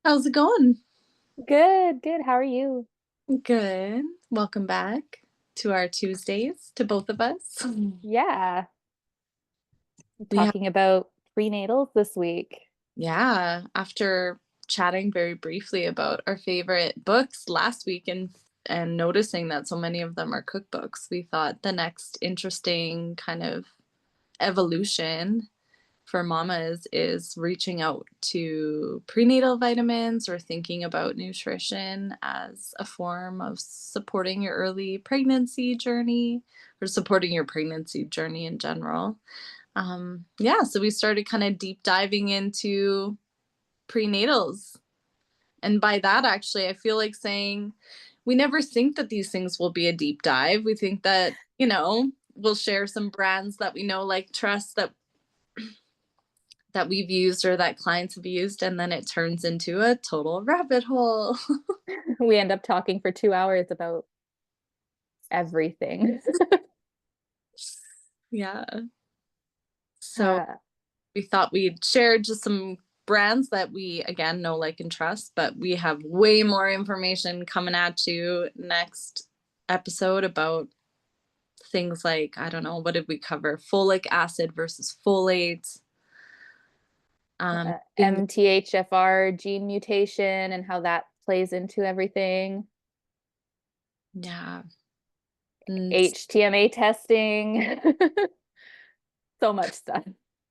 How's it going? Good, good. How are you? Good. Welcome back to our Tuesdays to both of us. Yeah, We have, talking about prenatals this week. yeah, after chatting very briefly about our favorite books last week and noticing that so many of them are cookbooks, we thought the next interesting kind of evolution for mamas is reaching out to prenatal vitamins or thinking about nutrition as a form of supporting your early pregnancy journey or supporting your pregnancy journey in general. Yeah, so we started kind of deep diving into prenatals. And by that, actually, I feel like saying we never think that these things will be a deep dive. We think that, we'll share some brands that we know, like, trust that we've used or that clients have used, and then it turns into a total rabbit hole. We end up talking for 2 hours about everything. Yeah. So Uh, we thought we'd share just some brands that we, again, know, like, and trust, but we have way more information coming at you next episode about things like, I don't know, what did we cover? Folic acid versus folate. Things, MTHFR gene mutation and how that plays into everything. yeah. And HTMA testing. So much stuff.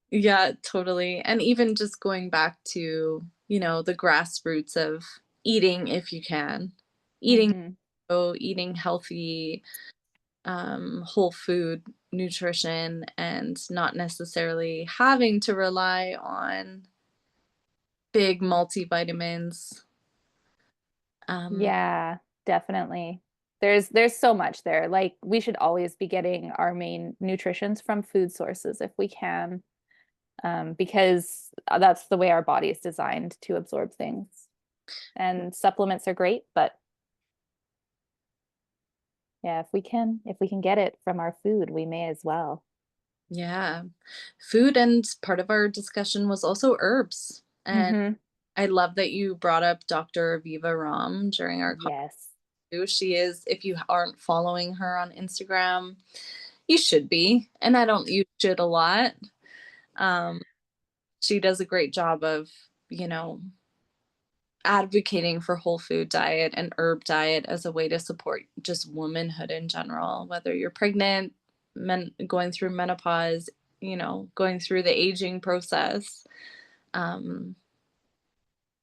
yeah, totally. And even just going back to, the grassroots of eating if you can, eating, Hmm. eating healthy, whole food nutrition and not necessarily having to rely on big multivitamins. Um, Yeah, definitely. There's so much there. Like we should always be getting our main nutritions from food sources if we can. Because that's the way our body is designed to absorb things. And supplements are great, but yeah, if we can get it from our food, we may as well. yeah, food, and part of our discussion was also herbs. And Hmm. I love that you brought up Dr. Viva Ram during our Yes. conversation. She is, if you aren't following her on Instagram, you should be. And I don't use it a lot. Um, she does a great job of, you know, advocating for whole food diet and herb diet as a way to support just womanhood in general, whether you're pregnant, going through menopause, going through the aging process. Um,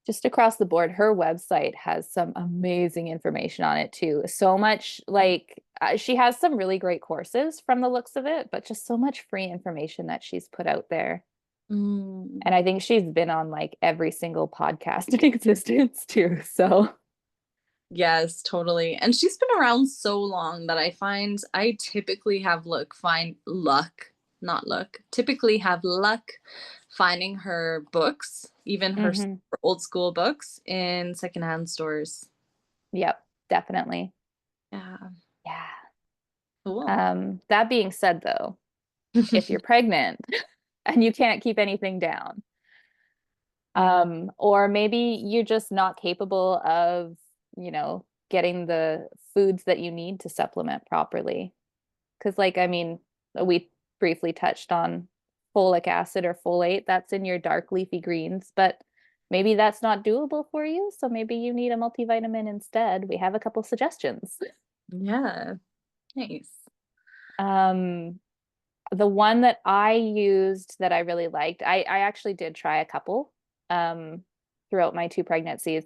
Just across the board, her website has some amazing information on it too. So much like she has some really great courses from the looks of it, but just so much free information that she's put out there. And mm, I think she's been on like every single podcast in existence too. So, yes, totally. And she's been around so long that I find I typically have typically have luck finding her books, even her mhm. old school books in secondhand stores. Yep, definitely. Yeah. Yeah. Cool. That being said, though, if you're pregnant and you can't keep anything down, Mm, or maybe you're just not capable of, getting the foods that you need to supplement properly. Because, like, I mean, we briefly touched on folic acid or folate, that's in your dark leafy greens, but maybe that's not doable for you. So maybe you need a multivitamin instead. We have a couple suggestions. yeah. Nice. Um, the one that I used that I really liked, I actually did try a couple um, throughout my two pregnancies.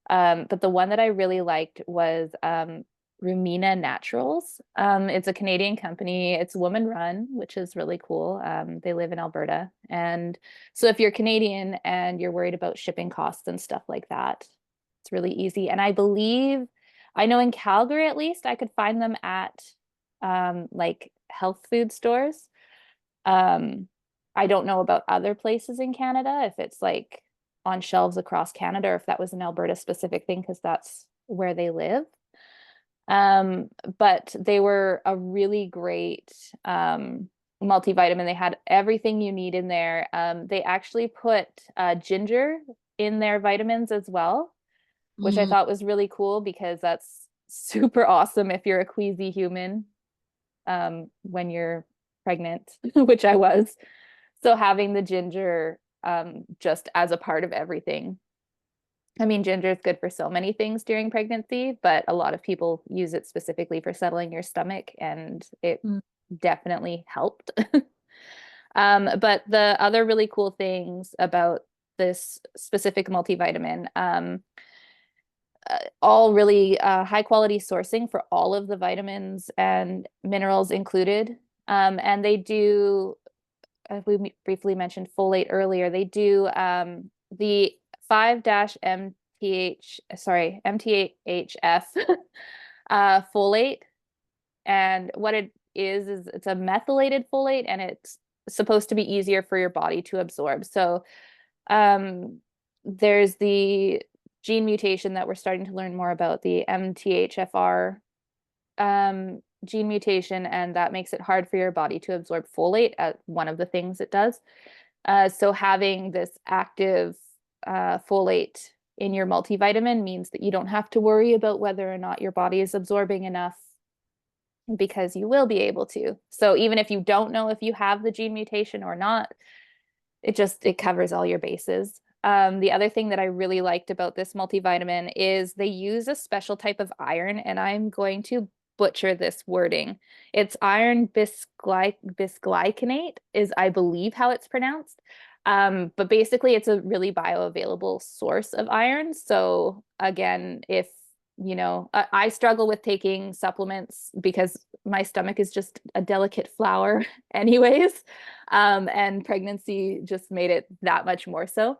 But the one that I really liked was Rumina Naturals. It's a Canadian company. It's woman run, which is really cool. They live in Alberta. And so if you're Canadian and you're worried about shipping costs and stuff like that, it's really easy. And I know in Calgary at least, I could find them at like health food stores. Um, I don't know about other places in Canada, if it's like on shelves across Canada, or if that was an Alberta specific thing, because that's where they live. Um, but they were a really great multivitamin. They had everything you need in there. They actually put ginger in their vitamins as well, which I Mm, thought was really cool because that's super awesome if you're a queasy human when you're pregnant, which I was. So having the ginger just as a part of everything. I mean, ginger is good for so many things during pregnancy, but a lot of people use it specifically for settling your stomach, and it mm. definitely helped. But the other really cool things about this specific multivitamin, all really high quality sourcing for all of the vitamins and minerals included. And they do, we briefly mentioned folate earlier, they do the 5-MTHF folate. And what it is it's a methylated folate, and it's supposed to be easier for your body to absorb. So there's the gene mutation that we're starting to learn more about, the MTHFR gene mutation, and that makes it hard for your body to absorb folate at one of the things it does. So having this active folate in your multivitamin means that you don't have to worry about whether or not your body is absorbing enough, because you will be able to. So even if you don't know if you have the gene mutation or not, it covers all your bases. The other thing that I really liked about this multivitamin is they use a special type of iron, and I'm going to butcher this wording. It's iron bisglycinate is, I believe, how it's pronounced. But basically, it's a really bioavailable source of iron. So again, if you know, I struggle with taking supplements because my stomach is just a delicate flower, anyways. And pregnancy just made it that much more so.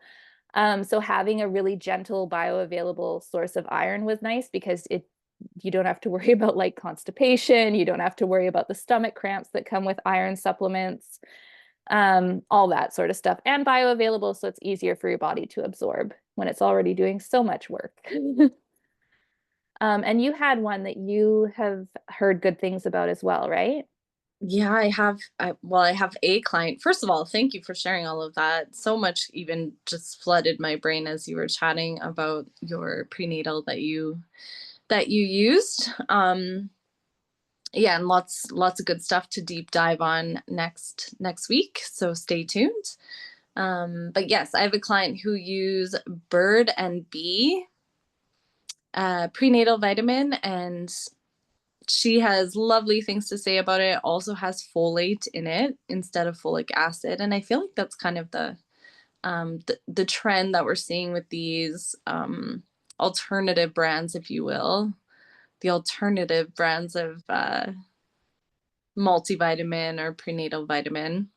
So having a really gentle bioavailable source of iron was nice because you don't have to worry about like constipation, you don't have to worry about the stomach cramps that come with iron supplements, all that sort of stuff, and bioavailable, so it's easier for your body to absorb when it's already doing so much work. And you had one that you have heard good things about as well, right? Yeah, I have a client. First of all, thank you for sharing all of that. So much even just flooded my brain as you were chatting about your prenatal that you used. Yeah, and lots of good stuff to deep dive on next week. So stay tuned. But yes, I have a client who use Bird&Be prenatal vitamin, and she has lovely things to say about it. It also has folate in it instead of folic acid, and I feel like that's kind of the trend that we're seeing with these alternative brands, if you will, the alternative brands of multivitamin or prenatal vitamin.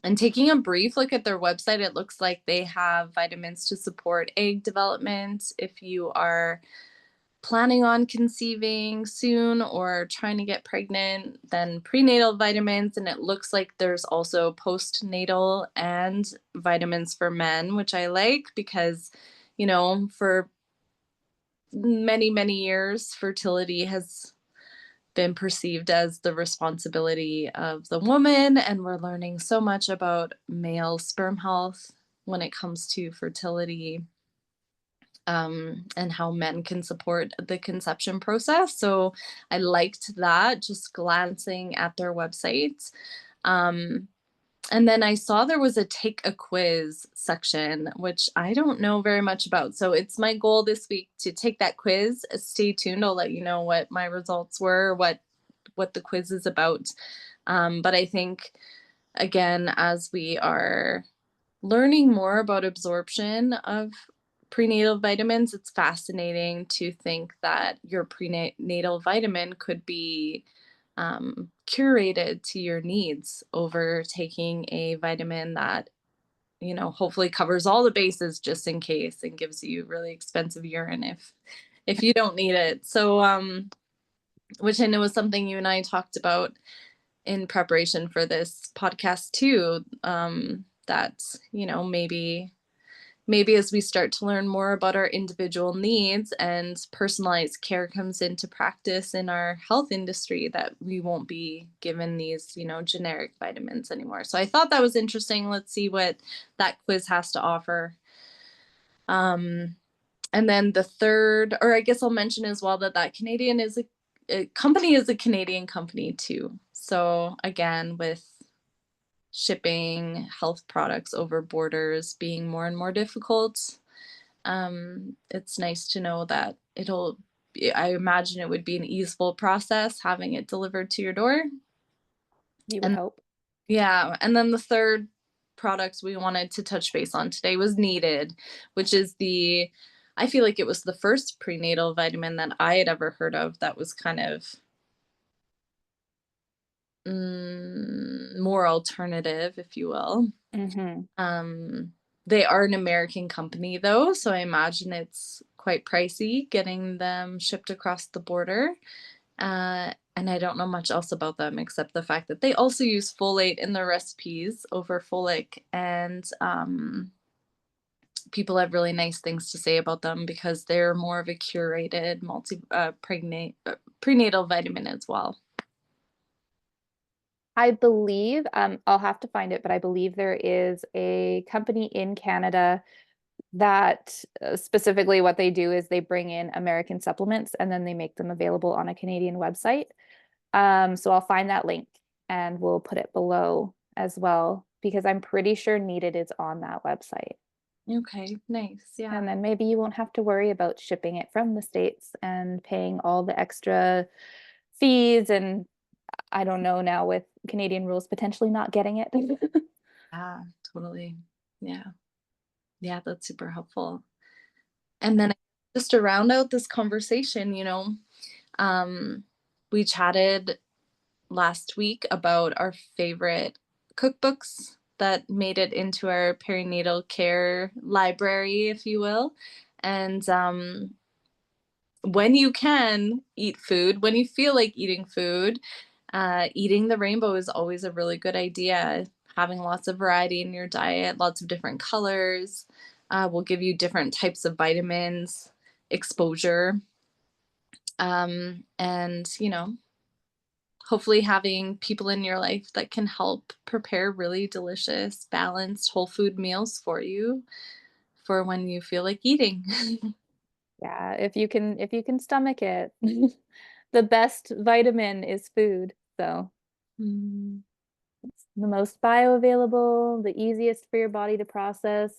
And taking a brief look at their website, it looks like they have vitamins to support egg development if you are planning on conceiving soon or trying to get pregnant, then prenatal vitamins. And it looks like there's also postnatal and vitamins for men, which I like because, for many years, fertility has been perceived as the responsibility of the woman, and we're learning so much about male sperm health when it comes to fertility, and how men can support the conception process. So I liked that just glancing at their website. Um, and then I saw there was a take a quiz section, which I don't know very much about. So it's my goal this week to take that quiz. Stay tuned. I'll let you know what my results were, what the quiz is about. But I think, again, as we are learning more about absorption of prenatal vitamins, it's fascinating to think that your prenatal vitamin could be curated to your needs over taking a vitamin that hopefully covers all the bases just in case and gives you really expensive urine if you don't need it. So which I know is something you and I talked about in preparation for this podcast too, that maybe as we start to learn more about our individual needs and personalized care comes into practice in our health industry, that we won't be given these generic vitamins anymore. So I thought that was interesting. Let's see what that quiz has to offer. And then the third, or I guess I'll mention as well that Canadian is a company is a Canadian company too. So again, with shipping health products over borders being more and more difficult, it's nice to know that I imagine it would be an easeful process having it delivered to your door. You would And hope. yeah, and then the third product we wanted to touch base on today was Needed, which is I feel like it was the first prenatal vitamin that I had ever heard of that was kind of more alternative, if you will. Mm-hmm. They are an American company though, so I imagine it's quite pricey getting them shipped across the border. And I don't know much else about them except the fact that they also use folate in their recipes over folic, and people have really nice things to say about them because they're more of a curated prenatal vitamin as well. I believe, I'll have to find it, but I believe there is a company in Canada that specifically what they do is they bring in American supplements and then they make them available on a Canadian website. So I'll find that link and we'll put it below as well because I'm pretty sure Needed is on that website. Okay, nice. Yeah. And then maybe you won't have to worry about shipping it from the States and paying all the extra fees. And I don't know now with Canadian rules potentially not getting it. Yeah, totally. Yeah. Yeah, that's super helpful. And then just to round out this conversation, um, we chatted last week about our favorite cookbooks that made it into our perinatal care library, if you will. And when you can eat food, when you feel like eating food, eating the rainbow is always a really good idea. Having lots of variety in your diet, lots of different colors, will give you different types of vitamins, exposure, and hopefully having people in your life that can help prepare really delicious, balanced, whole food meals for you for when you feel like eating. Yeah, if you can stomach it. The best vitamin is food. So Mm, it's the most bioavailable, the easiest for your body to process.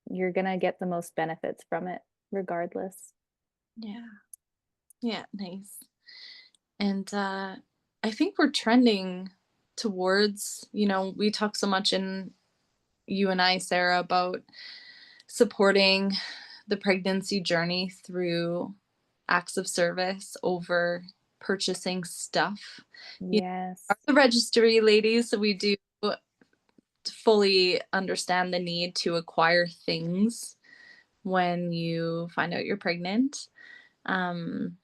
You're gonna get the most benefits from it regardless. yeah. Yeah, nice. And I think we're trending towards, we talk so much in you and I, Sarah, about supporting the pregnancy journey through acts of service over purchasing stuff. Are Yes. the registry ladies, so we do fully understand the need to acquire things when you find out you're pregnant. Um,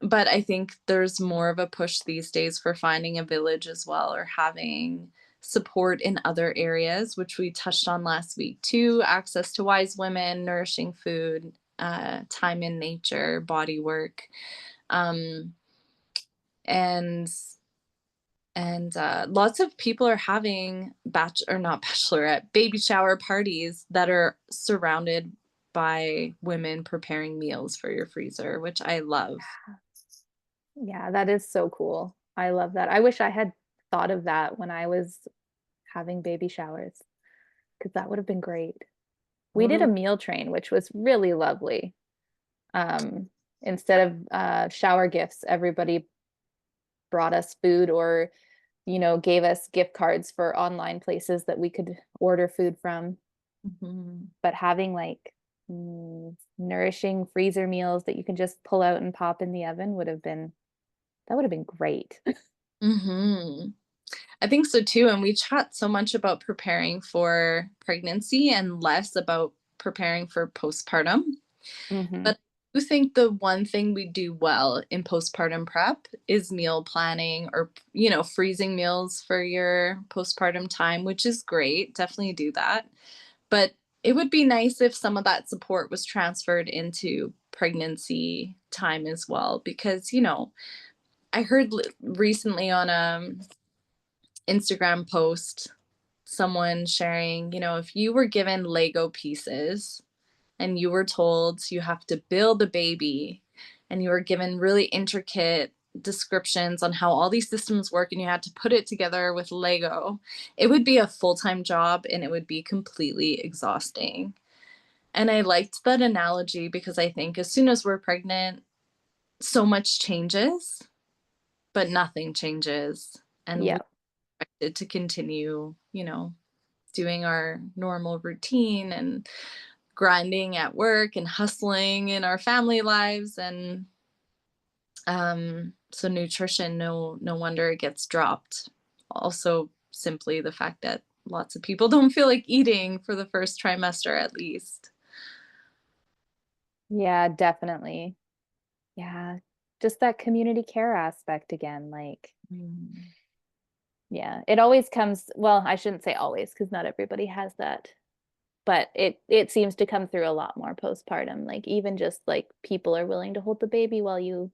but I think there's more of a push these days for finding a village as well, or having support in other areas, which we touched on last week too. Access to wise women, nourishing food, time in nature, body work, um, and lots of people are having or not bachelorette, baby shower parties that are surrounded by women preparing meals for your freezer, which I love. Yeah, that is so cool. I love that. I wish I had thought of that when I was having baby showers, because that would have been great. We did a Totally. meal train, which was really lovely. Um, Instead of shower gifts, everybody brought us food or, gave us gift cards for online places that we could order food from. Mhm. But having like nourishing freezer meals that you can just pull out and pop in the oven that would have been great. Mhm. I think so too. And we chat so much about preparing for pregnancy and less about preparing for postpartum. Hmm. But I do think the one thing we do well in postpartum prep is meal planning, or, freezing meals for your postpartum time, which is great. Definitely do that. But it would be nice if some of that support was transferred into pregnancy time as well, because, I heard recently on a Instagram post someone sharing, if you were given Lego pieces and you were told you have to build a baby and you were given really intricate descriptions on how all these systems work and you had to put it together with Lego, it would be a full-time job and it would be completely exhausting. And I liked that analogy because I think as soon as we're pregnant, so much changes, but nothing changes. And we're Yeah. expected to continue, doing our normal routine and grinding at work and hustling in our family lives. And so nutrition, no wonder it gets dropped. Also, simply the fact that lots of people don't feel like eating for the first trimester, at least. Yeah, definitely. Yeah. Just that community care aspect again. Like, Mm. yeah, it always comes, well, I shouldn't say always because not everybody has that, but it seems to come through a lot more postpartum. Like even just like people are willing to hold the baby while you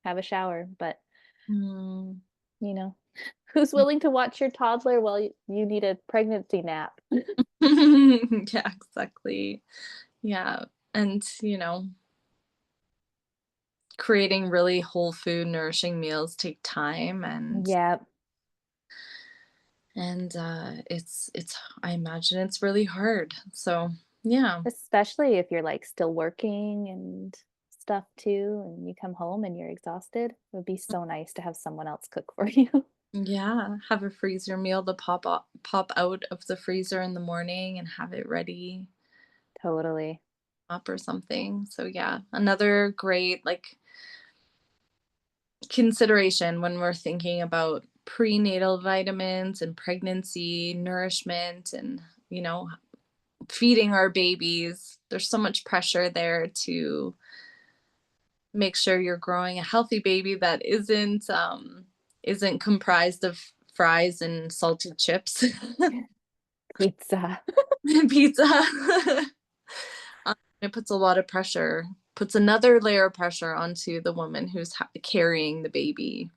have a shower, but Mm. you know, who's willing to watch your toddler while you need a pregnancy nap? Yeah, exactly. Yeah. And, creating really whole food, nourishing meals take time Yeah, and it's I imagine it's really hard. So yeah. especially if you're like still working and stuff too, and you come home and you're exhausted. It would be so nice to have someone else cook for you. Yeah. Have a freezer meal to pop out of the freezer in the morning and have it ready Totally. up or something. So yeah, another great like consideration when we're thinking about prenatal vitamins and pregnancy nourishment and you know feeding our babies. There's so much pressure there to make sure you're growing a healthy baby that isn't comprised of fries and salted chips Pizza. and pizza. It puts a lot of pressure, puts another layer of pressure onto the woman who's carrying the baby.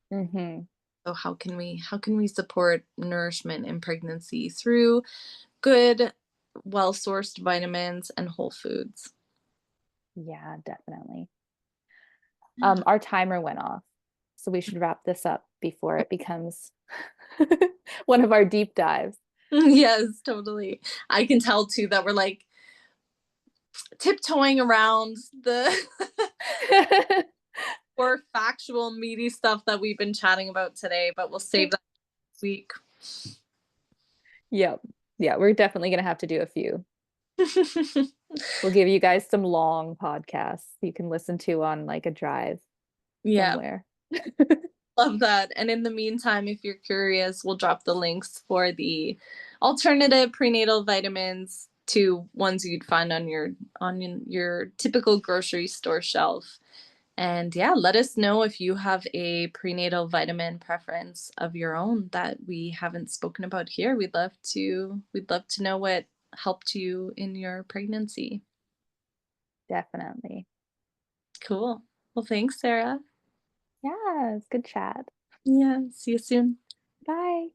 Hmm. So how can we support nourishment in pregnancy through good, well-sourced vitamins and whole foods? Yeah, definitely. Yeah. Our timer went off, so we should wrap this up before it becomes one of our deep dives. Yes, totally. I can tell too that we're like tiptoeing around the more factual, meaty stuff that we've been chatting about today, but we'll save that next week. Yep. Yeah, we're definitely gonna have to do a few. We'll give you guys some long podcasts you can listen to on like a drive Yeah, somewhere. love that. And in the meantime, if you're curious, we'll drop the links for the alternative prenatal vitamins to ones you'd find on your typical grocery store shelf. And yeah, let us know if you have a prenatal vitamin preference of your own that we haven't spoken about here. We'd love to know what helped you in your pregnancy. Definitely. Cool. Well, thanks, Sarah. Yeah, it's good chat. Yeah, see you soon. Bye.